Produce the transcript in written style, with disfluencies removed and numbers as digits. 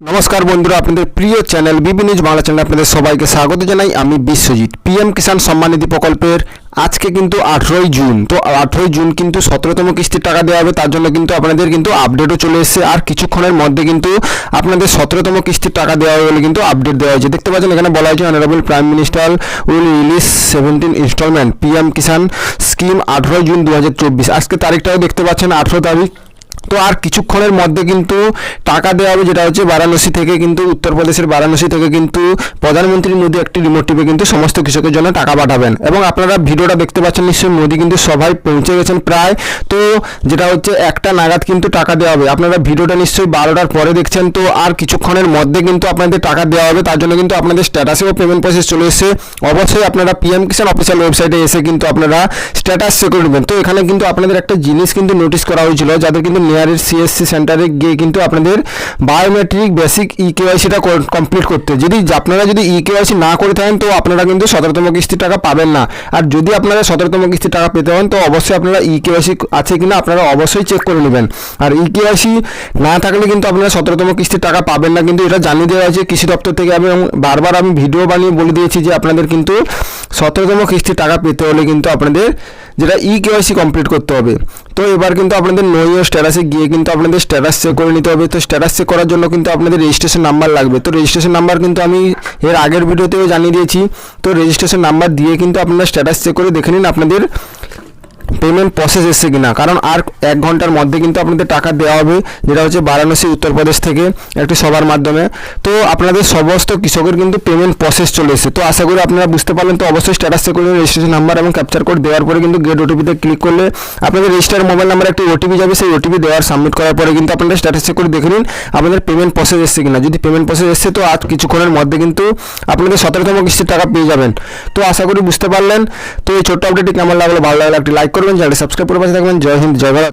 নমস্কার বন্ধুরা, আপনাদের প্রিয় চ্যানেল বিবি নিউজ বাংলা চ্যানেলে আপনাদের সবাইকে স্বাগত জানাই। আমি বিশ্বজিৎ। পিএম কিষাণ সম্মান নিধি প্রকল্পের আজকে কিন্তু 18ই জুন। তো 18ই জুন কিন্তু 17তম কিস্তির টাকা দেওয়া হবে। তার জন্য কিন্তু আপনাদের কিন্তু আপডেটও চলে এসেছে। আর কিছুক্ষণের মধ্যে কিন্তু আপনাদের 17তম কিস্তির টাকা দেওয়া হবে বলে কিন্তু আপডেট দেওয়া হয়েছে। দেখতে পাচ্ছেন এখানে বলা হয়েছে honourable prime minister will release 17 instalment PM Kisan scheme 18 June 2024। আজকে তারিখটাও দেখতে পাচ্ছেন 18 তারিখ। তো আর কিছুক্ষণের মধ্যে কিন্তু টাকা দেওয়া হবে, যেটা হচ্ছে বারাণসী থেকে, কিন্তু উত্তরপ্রদেশের বারাণসী থেকে কিন্তু প্রধানমন্ত্রী মোদী একটি রিমোট টিপে কিন্তু সমস্ত কৃষকের জন্য টাকা পাঠাবেন। এবং আপনারা ভিডিওটা দেখতে পাচ্ছেন নিশ্চয়ই, মোদী কিন্তু সভায় পৌঁছে গেছেন প্রায়। তো যেটা হচ্ছে 1টা নাগাদ কিন্তু টাকা দেওয়া হবে। আপনারা ভিডিওটা নিশ্চয়ই 12টার পরে দেখছেন। তো আর কিছুক্ষণের মধ্যে কিন্তু আপনাদের টাকা দেওয়া হবে। তার জন্য কিন্তু আপনাদের স্ট্যাটাসেও পেমেন্ট প্রসেস চলে এসেছে। অবশ্যই আপনারা পিএম কিষাণ অফিসিয়াল ওয়েবসাইটে এসে কিন্তু আপনারা স্ট্যাটাস চেক করে নেবেন। তো এখানে কিন্তু আপনাদের একটা জিনিস কিন্তু নোটিস করা হয়েছিল, যাদের কিন্তু নিয়ারের সিএসসি সেন্টারে গিয়ে কিন্তু আপনাদের বায়োমেট্রিক বেসিক ইকেওয়াইসিটা কমপ্লিট করতে। আপনারা যদি ইকেওয়াইসি না করে থাকেন তো আপনারা কিন্তু 17তম কিস্তির টাকা পাবেন না। আর যদি আপনারা 17তম কিস্তির টাকা পেতে হন তো অবশ্যই আপনারা ইকেওয়াইসি আছে কিনা আপনারা অবশ্যই চেক করে নেবেন। আর ইকেওয়াইসি না থাকলে কিন্তু আপনারা 17তম কিস্তির টাকা পাবেন না, কিন্তু এটা জানিয়ে দেওয়া হয়েছে কৃষি দপ্তর থেকে। এবং বারবার আমি ভিডিও বানিয়ে বলে দিয়েছি যে আপনাদের কিন্তু 17তম কিস্তির টাকা পেতে হলে কিন্তু আপনাদের যেটা ইকেওয়াইসি কমপ্লিট করতে হবে। তো এবার কিন্তু আপনাদের নো ইউর স্ট্যাটাসে গিয়ে কিন্তু আপনাদের স্ট্যাটাস চেক করে নিতে হবে। তো স্ট্যাটাস চেক করার জন্য কিন্তু আপনাদের রেজিস্ট্রেশন নাম্বার লাগবে। তো রেজিস্ট্রেশন নাম্বার কিন্তু আমি এর আগের ভিডিওতেও জানিয়ে দিয়েছি। তো রেজিস্ট্রেশন নাম্বার দিয়ে কিন্তু আপনারা স্ট্যাটাস চেক করে দেখে নিন আপনাদের পেমেন্ট প্রসেস এসছে কিনা। কারণ আর 1 ঘন্টার মধ্যে কিন্তু আপনাদের টাকা দেওয়া হবে, যেটা হচ্ছে বারাণসী উত্তরপ্রদেশ থেকে একটি সভার মাধ্যমে। তো আপনাদের সমস্ত কৃষকের কিন্তু পেমেন্ট প্রসেস চলে এসেছে। তো আশা করি আপনারা বুঝতে পারলেন। তো অবশ্যই স্ট্যাটাস চেক করুন, রেজিস্ট্রেশন নাম্বার এবং ক্যাপচার কোড দেওয়ার পরে কিন্তু গেট ওটিপিতে ক্লিক করলে আপনাদের রেজিস্টার মোবাইল নাম্বার একটি ওটিপি যাবে। সেই ওটিপি দেওয়ার সাবমিট করার পরে কিন্তু আপনাদের স্ট্যাটাস চেক করে দেখে নিন আপনাদের পেমেন্ট প্রসেস এসছে কিনা। যদি পেমেন্ট প্রসেস এসছে তো আজ কিছুক্ষণের মধ্যে কিন্তু আপনাদের 17তম কিস্তির টাকা পেয়ে যাবেন। তো আশা করি বুঝতে পারলেন। তো এই ছোট্ট আপডেটটি কেমন লাগলো, ভালো লাগলে একটি লাইক করবেন, চ্যানেলটি সাবস্ক্রাইব করে পাশে থাকবেন। জয় হিন্দ, জয় ভারত।